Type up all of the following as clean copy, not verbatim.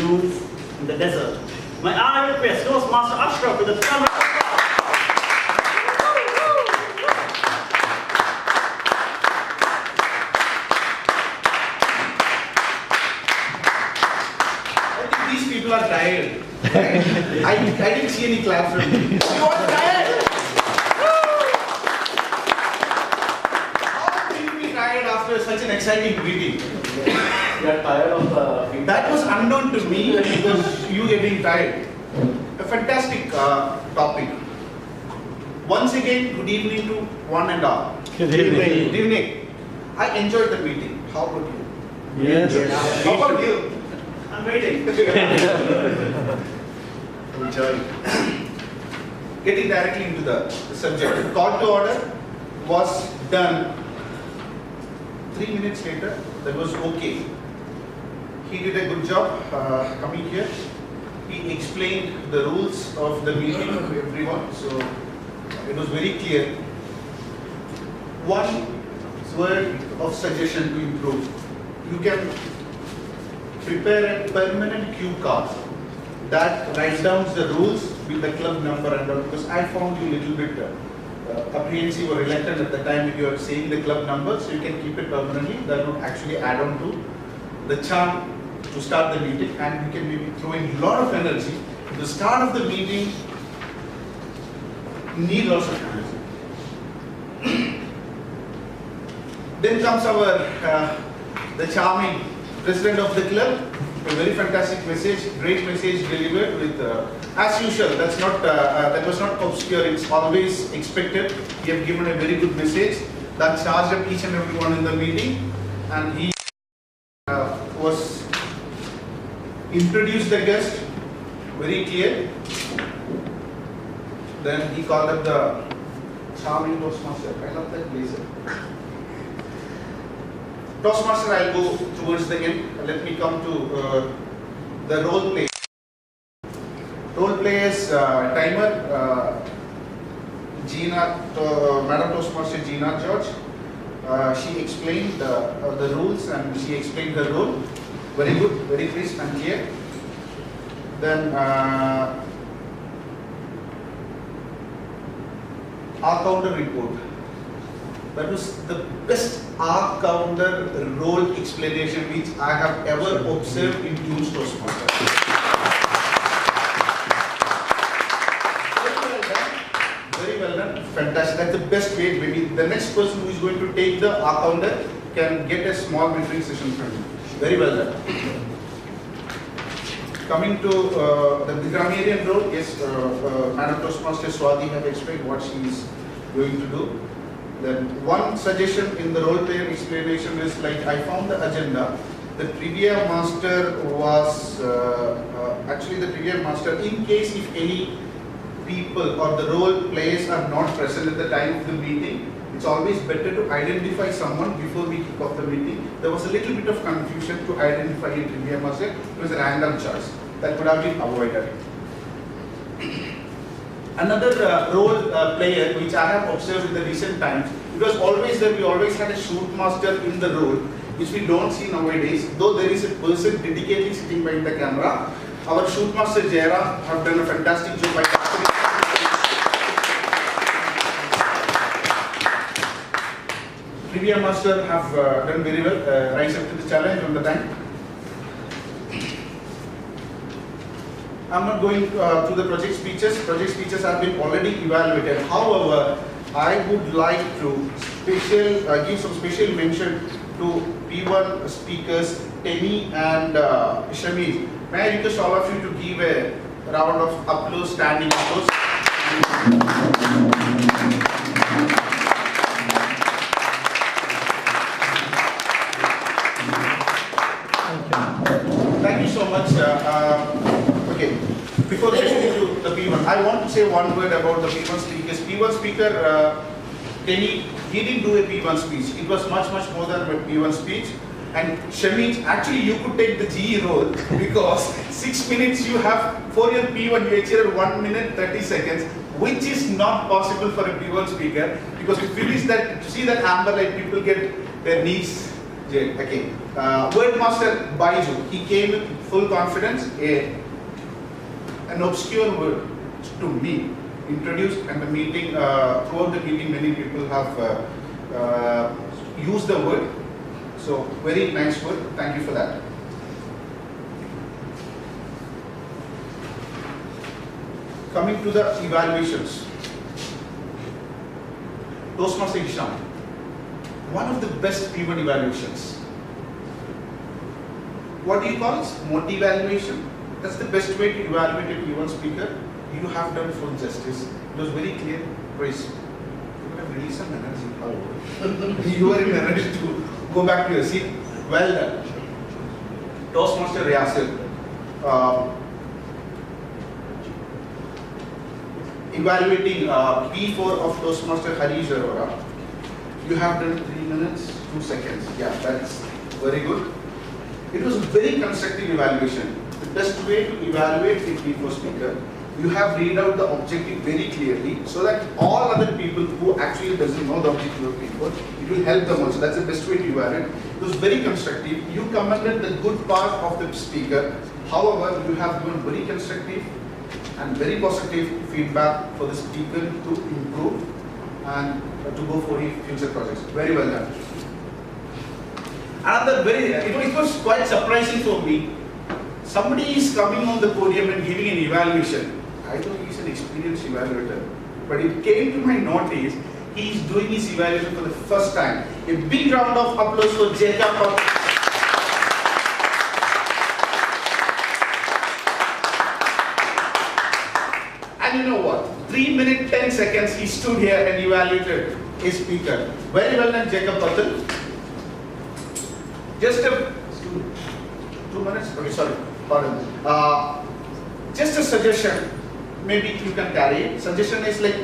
dunes in the desert. May I request Toastmaster Asharaf with the camera? I think these people are tired. I didn't see any claps from you. You are tired. How can you be tired after such an exciting meeting? You are tired of the... That was unknown to me because you getting tired. A fantastic topic. Once again, good evening to one and all. Good evening. Good evening. I enjoyed the meeting. How about you? Yes. How about you? I'm waiting. Enjoy. Getting directly into the subject. The call to order was done 3 minutes later. That was okay. He did a good job coming here. He explained the rules of the meeting to everyone, so it was very clear. One word of suggestion to improve. You can prepare a permanent cue card that writes down the rules with the club number and all, because I found you a little bit apprehensive or reluctant at the time when you are saying the club number, so you can keep it permanently. That would actually add on to the charm to start the meeting, and you can maybe throw in a lot of energy. The start of the meeting need lots of energy. Then comes our the charming president of the club. A very fantastic message, great message delivered with, as usual, that was not obscure, it's always expected. He have given a very good message that charged up each and everyone in the meeting, and he was introduced the guest, very clear. Then he called up the charming Toastmaster. I love that blazer. Toastmaster, I'll go towards the end. Let me come to the role play. Role play is timer. Madam Toastmaster Gina George. She explained the rules and she explained her role. Very good, very crisp and clear. Then our counter report. That was the best R-counter role explanation which I have ever observed in Tunes Toastmasters. Very well done, fantastic. That's the best way. Maybe the next person who is going to take the R-counter can get a small mentoring session from you. Very well done. Coming to the grammarian role, yes, Madam Toastmaster Swati have explained what she is going to do. Then one suggestion in the role player explanation is like, I found the agenda. The trivia master was actually the trivia master. In case if any people or the role players are not present at the time of the meeting, it's always better to identify someone before we kick off the meeting. There was a little bit of confusion to identify a trivia master. It was a random choice that could have been avoided. Another role player which I have observed in the recent times, it was always that we always had a shoot master in the role, which we don't see nowadays, though there is a person dedicatedly sitting behind the camera. Our shoot master Jaira have done a fantastic job by Trivia master have done very well, rise up to the challenge on the time. I'm not going through the project speeches. Project speeches have been already evaluated. However, I would like to give some special mention to P1 speakers, Tenny and Shamil. May I request all of you to give a round of applause, standing applause. Thank you so much. Okay, before listening to the P1, I want to say one word about the P1 speakers. P1 speaker, Tenny, he didn't do a P1 speech. It was much more than a P1 speech. And Shamit, actually you could take the GE role because 6 minutes you have, for your P1 you achieved 1 minute 30 seconds, which is not possible for a P1 speaker, because to finish that, to see that amber light, people get their knees. Okay, Word Master Baiju, he came with full confidence, an obscure word to me, introduced and the meeting, throughout the meeting many people have used the word. So very nice word, thank you for that. Coming to the evaluations. Toastmaster Hisham, one of the best P1 evaluations. What do you call it? Motivaluation. That's the best way to evaluate a P1 speaker. You have done full justice. It was very clear. Praise. You have released some energy. You are in energy to go back to your seat. Well done. Toastmaster Yasir. Evaluating P4 of Toastmaster Harish Arora. You have done 3 minutes, 2 seconds. Yeah, that's very good. It was a very constructive evaluation. The best way to evaluate a P4 speaker, you have read out the objective very clearly so that all other people who actually doesn't know the objective of P4, it will help them also. That's the best way to evaluate. It was very constructive. You commented the good part of the speaker. However, you have given very constructive and very positive feedback for the speaker to improve and to go for future projects. Very well done. Another it was quite surprising for me. Somebody is coming on the podium and giving an evaluation. I thought he's an experienced evaluator, but it came to my notice he is doing his evaluation for the first time. A big round of applause for Jacob. And you know what? 3 minutes, 10 seconds, he stood here and evaluated a speaker. Very well done, Jacob Patel. Just a 2 minutes. Okay, sorry, pardon. Just a suggestion. Maybe you can carry it. Suggestion is like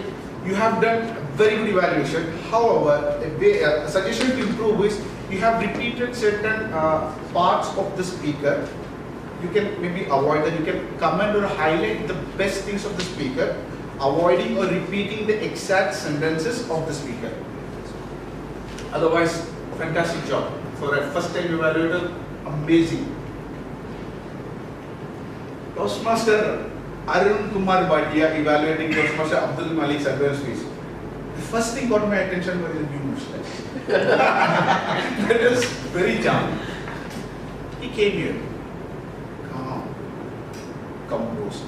you have done a very good evaluation. However, a suggestion to improve is you have repeated certain parts of the speaker. You can maybe avoid that. You can comment or highlight the best things of the speaker, avoiding or repeating the exact sentences of the speaker. Otherwise, fantastic job. For a first time evaluator, amazing. Toastmaster Arun Kumar Bhatia evaluating Toastmaster Abdul Malik's advanced speech. The first thing got my attention was the new mustache. That is very charming. He came here. Composed.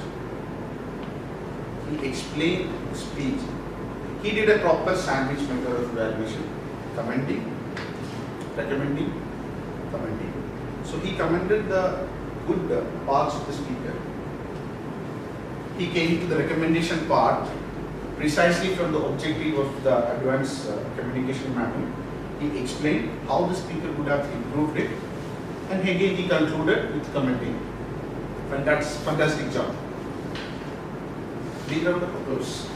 He explained the speech. He did a proper sandwich method of evaluation. Commenting, recommending, commenting. So he commented the good parts of the speaker. He came to the recommendation part precisely from the objective of the advanced communication manual. He explained how the speaker would have improved it, and again he concluded with commenting. Fantastic job. Big round of applause.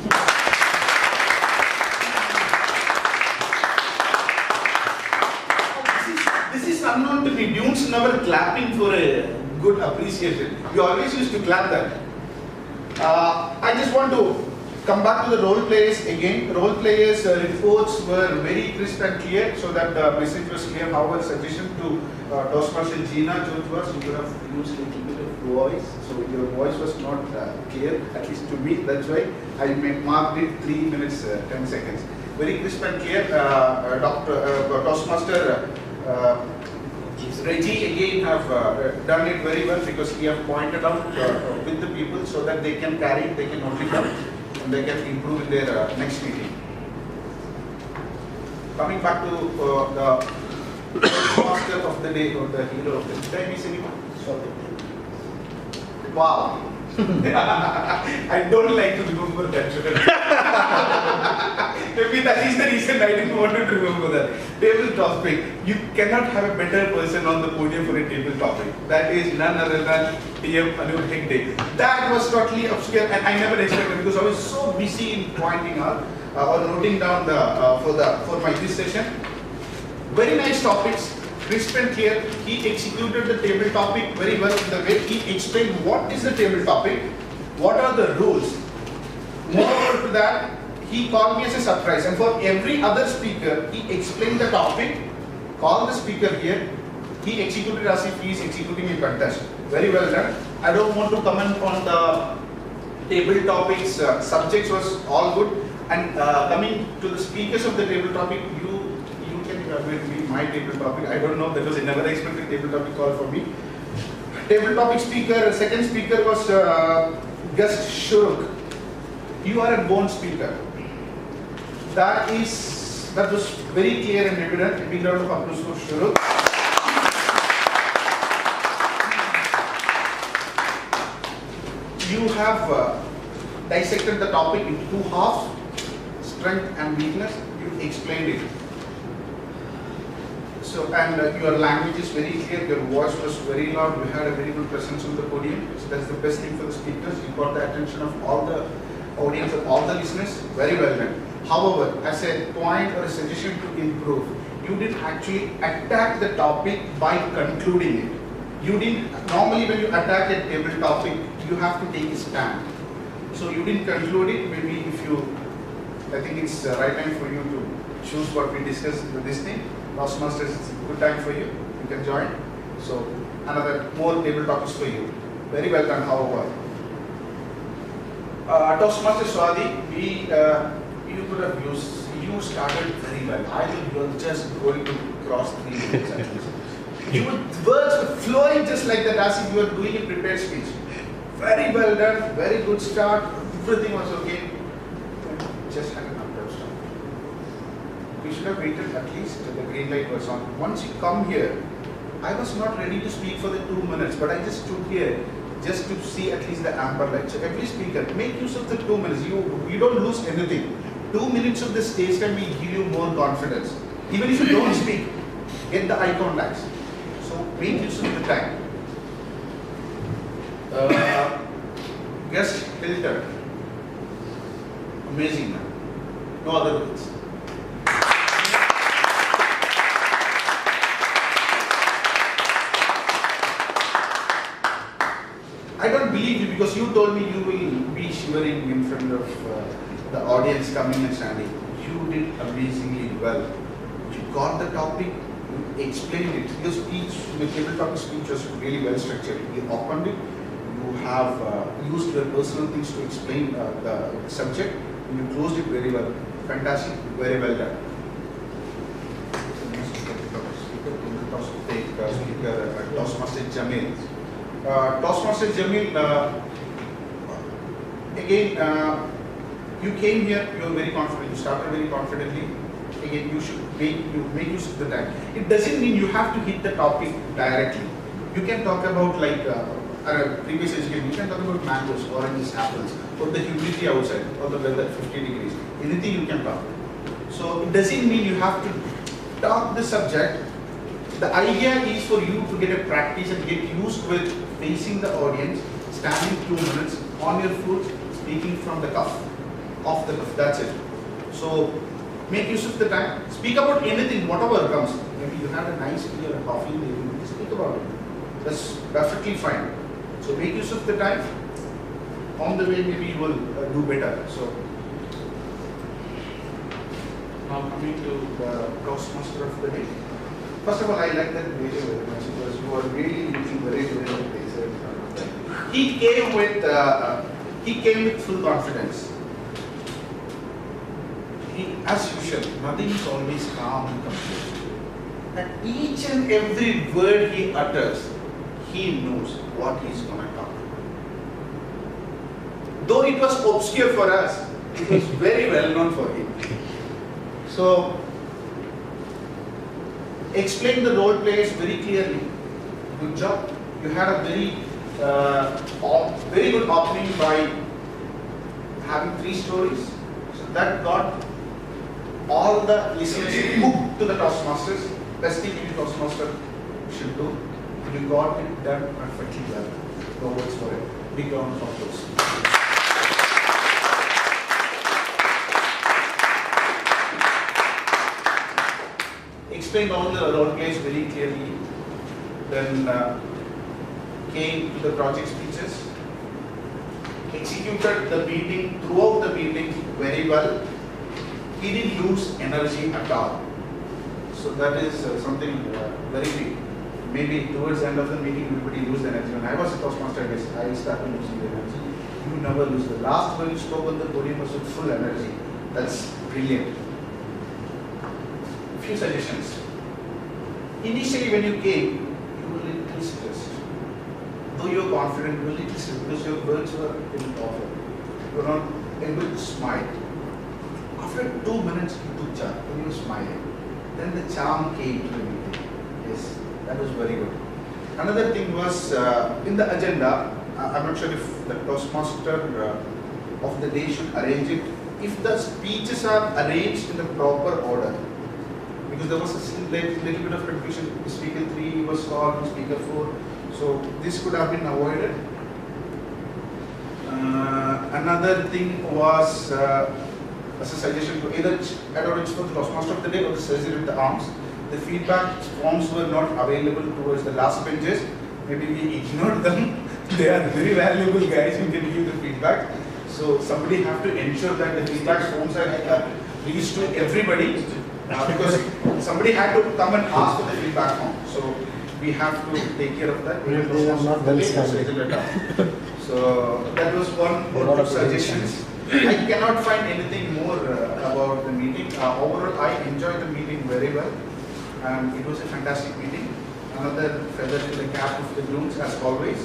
This is unknown to me. Dunes never clapping for a good appreciation. You always used to clap that. I just want to come back to the role players again. Role players' reports were very crisp and clear, so that the message was clear. However, suggestion to Toastmaster Gina George was you could have used a little bit of voice, so your voice was not clear, at least to me. That's why I marked it 3 minutes 10 seconds. Very crisp and clear. Toastmaster Reggie again have done it very well because he have pointed out with the people so that they can carry it, they can note it down, and they can improve in their next meeting. Coming back to the master of the day or the hero of the day. Did I miss anyone? Sorry. Wow. I don't like to remember that. Maybe that is the reason I didn't want to remember that. Table topic. You cannot have a better person on the podium for a table topic. That is none other than TM Anup Hegde. That was totally obscure and I never expected because I was so busy in pointing out or noting down for my this session. Very nice topics. Crisp and clear. He executed the table topic very well in the way he explained what is the table topic, what are the rules. Moreover to that, he called me as a surprise, and for every other speaker, he explained the topic, called the speaker here, he executed as if he is executing a contest. Very well done. I don't want to comment on the table topics. Subjects was all good. And coming to the speakers of the table topic, you can be my table topic. I don't know, that was a never expected table topic call for me. Table topic speaker, second speaker was Gust Shuruk. You are a born speaker. That was very clear and evident. A big round of applause for Shuruk. You have dissected the topic into two halves, strength and weakness. You explained it. So, and your language is very clear, your voice was very loud, you had a very good presence on the podium. So that's the best thing for the speakers. You got the attention of all the audience, of all the listeners. Very well done. However, as a point or a suggestion to improve, you didn't actually attack the topic by concluding it. You didn't, normally when you attack a table topic, you have to take a stand. So you didn't conclude it. Maybe if you, I think it's the right time for you to choose what we discussed with this thing. Toastmasters, it's a good time for you. You can join. So another more table topics for you. Very well done, however. Toastmasters Swati, you could have used, you started very well. I think you were just going to cross 3 minutes at least. Words were flowing just like that, as if you were doing a prepared speech. Very well done, very good start, everything was okay. Just had an approach. We should have waited at least till the green light was on. Once you come here, I was not ready to speak for the 2 minutes, but I just stood here just to see at least the amber light. So every speaker, make use of the 2 minutes. You don't lose anything. 2 minutes of the stage time will give you more confidence. Even if you don't speak, get the eye contacts. So make use of the time. Guest Hilton. Amazing man. No other words. I don't believe you because you told me you will be shivering in front of the audience coming and standing. You did amazingly well. You got the topic, you explained it. Your speech, your table topic speech was really well structured. You opened it, you have used your personal things to explain the subject, and you closed it very well. Fantastic, very well done. Speaker, Toastmaster Jamil. Toastmaster Jamil, again, you came here, you were very confident, you started very confidently. Again, you should make use of the time. It doesn't mean you have to hit the topic directly. You can talk about like, previous education, you can talk about mangoes, oranges, apples, or the humidity outside, or the weather, 50 degrees, anything you can talk. So it doesn't mean you have to talk the subject. The idea is for you to get a practice and get used with facing the audience, standing 2 minutes on your foot, speaking from the cuff, off the cuff, that's it. So make use of the time, speak about anything, whatever comes. Maybe you had a nice tea or a coffee, maybe speak about it. That's perfectly fine. So make use of the time. On the way, maybe you will do better. So now coming to the Toastmaster of the day. First of all, I like that video very much because you are really looking very good. He came with full confidence. As usual, nothing is always calm and composed. And each and every word he utters, he knows what he's going to talk. Though it was obscure for us, it was very well known for him. So, explain the role players very clearly. Good job. You had a very good opening by having 3 stories. So that got all the listeners hooked to the Toastmasters. Best thing any Toastmaster should do. You got it done perfectly well. No words for it. Big round of applause. Explained all the role plays very clearly. Then came to the project speeches. Executed the meeting throughout the meeting very well. He didn't lose energy at all. So that is something very big. maybe towards the end of the meeting, everybody lose the energy. When I was a Toastmaster, I started losing the energy. You never lose the last when you spoke on the podium was with full energy. That's brilliant. Few suggestions. Initially, when you came, you were a little stressed. Though you were confident, you were a little stressed because your words were a little awful. You were not able to smile. After 2 minutes, you took charge and you were smiling. Then the charm came to the meeting. Yes, that was very good. Another thing was in the agenda. I'm not sure if the Toastmaster of the day should arrange it. If the speeches are arranged in the proper order, because there was a little bit of confusion. Speaker 3 was called, Speaker 4. So this could have been avoided. Another thing was as a suggestion to either add for the Toastmaster of the day or the surgery with the arms. The feedback forms were not available towards the last benches. Maybe we ignored them. They are very valuable guys who can give the feedback. So somebody have to ensure that the feedback forms are reached to everybody because somebody had to come and ask for the feedback form. So we have to take care of that. They are not well standard. So that was one or two suggestions. I cannot find anything more about the meeting. Overall, I enjoyed the meeting very well, and it was a fantastic meeting. Another feather in the cap of the grooms, as always.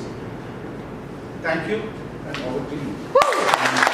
Thank you, and over to you.